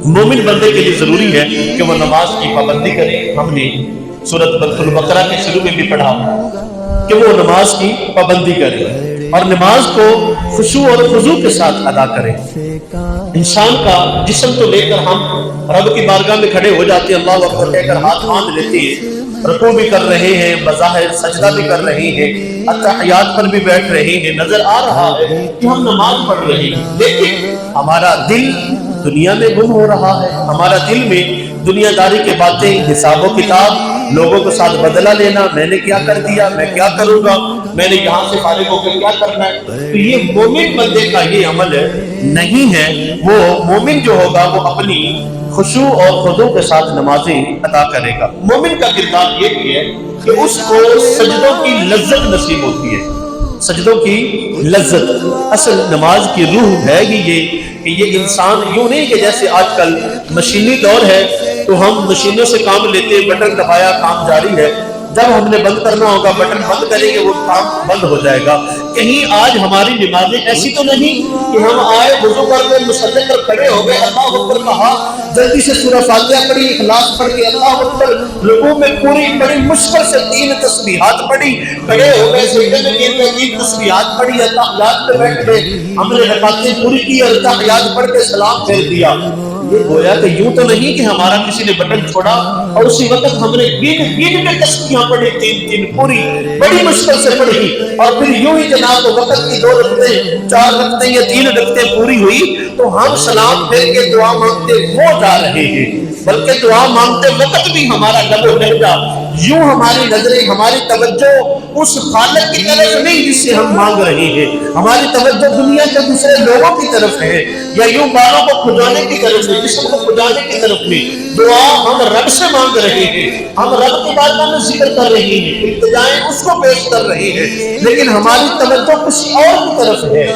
مومن بندے کے لیے ضروری ہے کہ وہ نماز کی پابندی کرے۔ ہم نے سورۃ البقرہ کے شروع میں بھی پڑھا کہ وہ نماز کی پابندی کرے اور نماز کو خشوع اور خضوع کے ساتھ ادا کرے۔ انسان کا جسم تو لے کر ہم رب کی بارگاہ میں کھڑے ہو جاتے ہیں، اللہ اکبر کہہ کر ہاتھ باندھ لیتے ہیں، رکوع بھی کر رہے ہیں، بظاہر سجدہ بھی کر رہے ہیں، اتحیات پر بھی بیٹھ رہے ہیں، نظر آ رہا ہے کہ ہم نماز پڑھ رہے ہیں، لیکن ہمارا دل دنیا میں گم ہو رہا ہے۔ ہمارا دل میں دنیا داری کے باتیں، حساب و کتاب، لوگوں کے ساتھ بدلہ لینا، میں نے کیا کر دیا، میں کیا کروں گا، میں نے یہاں سے فارغ ہو کے کیا کرنا ہے۔ تو یہ مومن بندے کا یہ عمل نہیں ہے۔ وہ مومن جو ہوگا وہ اپنی خشوع اور خضوع کے ساتھ نمازیں ادا کرے گا۔ مومن کا کردار یہ بھی ہے کہ اس کو سجدوں کی لذت نصیب ہوتی ہے۔ سجدوں کی لذت، اصل نماز کی روح ہے ہی یہ کہ یہ انسان یوں نہیں کہ جیسے آج کل مشینی دور ہے تو ہم مشینوں سے کام لیتے، بٹن دبایا کام جاری ہے، جب ہم نے بند کرنا ہوگا بٹن بند کریں گے وہ کام بند ہو جائے گا۔ کہیں آج ہماری نمازیں ایسی تو نہیں کہ ہم آئے وضو کر کے مصلی پر کھڑے ہو گئے، اللہ اکبر کہا، جلدی سے سورہ فاتحہ پڑھی، اخلاص پڑھ کے اللہ اکبر، رکوع میں پوری بڑی مشکل سے 3 تسبیحات پڑھی، کھڑے ہو گئے سجدے میں 3 تسبیحات پڑھی، اتحیات پہ بیٹھ گئے، ہم نے رکعتیں پوری کی اور اتحیات پڑھ کے سلام پھیر دیا۔ یہ گویا کہ یوں تو نہیں کہ ہمارا کسی نے بٹن چھوڑا اور اسی وقت ہم نے گن کے تسبیحاں پڑھی، 3 پوری بڑی مشکل سے پڑھی، اور پھر یوں ہی جناب وقت کی 2 رکعتیں، 4 رکعتیں یا 3 رکعتیں پوری ہوئی تو ہم سلام پھیر کے دعا مانگتے ہو جا رہے ہیں، بلکہ دعا مانگتے وقت بھی ہمارا لب و لہجہ، یوں ہماری نظریں، ہماری توجہ اس خالق کی طرف نہیں جس سے ہم مانگ رہے ہیں، ہماری توجہ دنیا کے دوسرے لوگوں کی طرف ہے، یا یوں بالوں کو کھجانے کی طرف ہے، جسم کو کھجانے کی طرف ہے۔ دعا ہم رب سے مانگ رہے ہیں، ہم رب کی بارگاہ میں ذکر کر رہے ہیں، التجائیں اس کو پیش کر رہے ہیں، لیکن ہماری توجہ کسی اور کی طرف ہے۔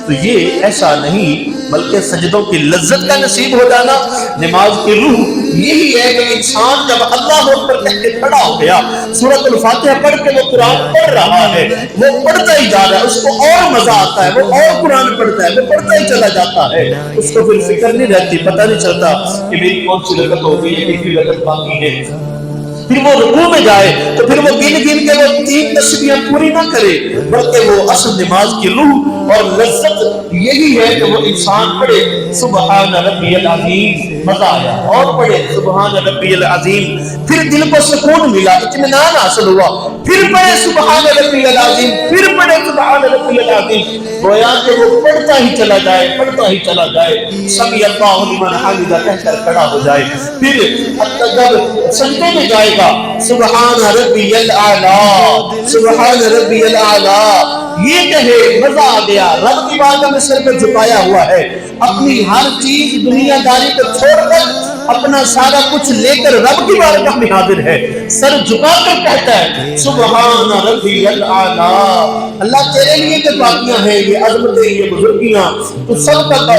تو یہ ایسا نہیں بلکہ سجدوں کی لذت کا نصیب ہو جانا، نماز کی روح یہی ہے کہ انسان جب اللہ اکبر کہہ کے کھڑا ہو گیا، سورۃ الفاتحہ پڑھ کے وہ قرآن پڑھ رہا ہے، وہ پڑھتا ہی جا رہا ہے، اس کو اور مزہ آتا ہے، وہ اور قرآن پڑھتا ہے، وہ پڑھتا ہی چلا جاتا ہے، اس کو پھر فکر نہیں رہتی، پتہ نہیں چلتا کہ میری کون سی رکعت ہو گئی ہے، کتنی رکعت باقی ہے۔ پھر وہ رکوع میں جائے تو پھر وہ گن گن کے وہ 3 تسبیحاں پوری نہ کرے، بلکہ وہ اصل نماز کی روح اور لذت یہی ہے کہ وہ انسان پڑھے سبحان ربی العظیم، مزہ آیا، اور پڑھے سبحان ربی العظیم، پھر دل کو سکون ملا، اطمینان حاصل ہوا، پھر پڑھے سبحان ربی العظیم، پھر پڑھے سبحان ربی العظیم، گویا کہ وہ پڑھتا ہی چلا جائے، پڑھتا ہی چلا جائے، سمی اللہ لمن حمدہ کہہ کر کھڑا ہو جائے، پھر جب سجدے میں جائے سبحان ربی الاعلی، سبحان ربی الاعلی، یہ کہے مزہ آ گیا، رب کی بارگاہ میں سر پہ جھکایا ہوا ہے، اپنی ہر چیز دنیا داری کو چھوڑ کر اپنا سارا کچھ لے کر رب کی بارگاہ میں حاضر ہے، سر جھکا کر کہتا ہے سبحان ربی الاعلی، اللہ تیرے لیے جو باقیاں ہیں، یہ عظمتیں، یہ بزرگیاں، تو سب کا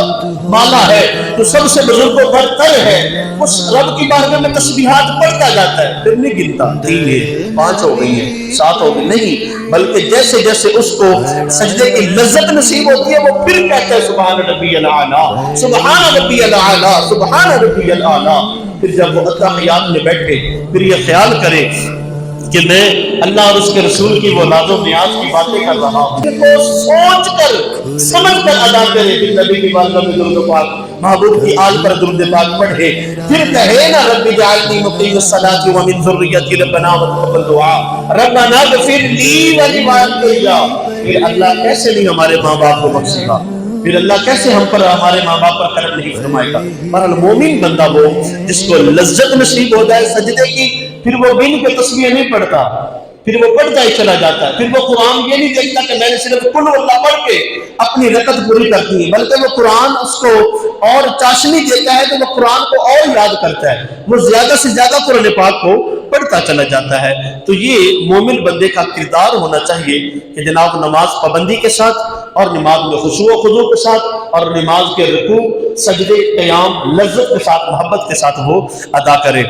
مالا ہے، تو سب سے بزرگ و برتر ہے، اس رب کی بارگاہ میں تسبیحات پڑھتا جاتا ہے، پھر نہیں گنتا 3 ہے، 5 ہو گئی ہے، 7 ہو گئی، نہیں، بلکہ جیسے جیسے اس کو سجدے کی لذت نصیب ہوتی ہے وہ پھر کہتا ہے سبحان ربی الاعلی، سبحان ربی الاعلی، سبحان ربی الاعلی۔ پھر جب وہ اتحیات میں بیٹھے پھر یہ خیال کرے کہ میں اللہ اور اس کے رسول کی وہ ناز و نیاز کی باتیں کر رہا ہوں، کو سوچ کر سمجھ کر ادا کرے، پھر نبی کی بارگاہ میں درود پاک، محبوب کی آل پر درود پاک پڑھے، پھر کہے نا رب اجعلنی مقیم الصلاۃ ومن ذریتی ربنا وتقبل دعا، ربنا اغفر لی ولوالدی، پھر اللہ کیسے نہیں ہمارے ماں باپ کو بخشے گا، پھر اللہ کیسے ہم پر ہمارے ماں باپ پر کرم نہیں فرمائے گا۔ بہرحال مومن بندہ وہ جس کو لذت نصیب ہو جائے سجدے کی، پھر وہ گن کے تسبیح نہیں پڑھتا، پھر وہ پڑھتا ہی چلا جاتا ہے، پھر وہ قرآن یہ نہیں دیکھتا کہ میں نے صرف قل اللہ پڑھ کے اپنی رکعت پوری کرتی ہے، بلکہ وہ قرآن اس کو اور چاشنی دیتا ہے کہ وہ قرآن کو اور یاد کرتا ہے، وہ زیادہ سے زیادہ قرآن پاک کو پڑھتا چلا جاتا ہے۔ تو یہ مومن بندے کا کردار ہونا چاہیے کہ جناب نماز پابندی کے ساتھ اور نماز میں خشوع و خضوع کے ساتھ اور نماز کے رکوع، سجدے، قیام لذت کے ساتھ، محبت کے ساتھ وہ ادا کرے۔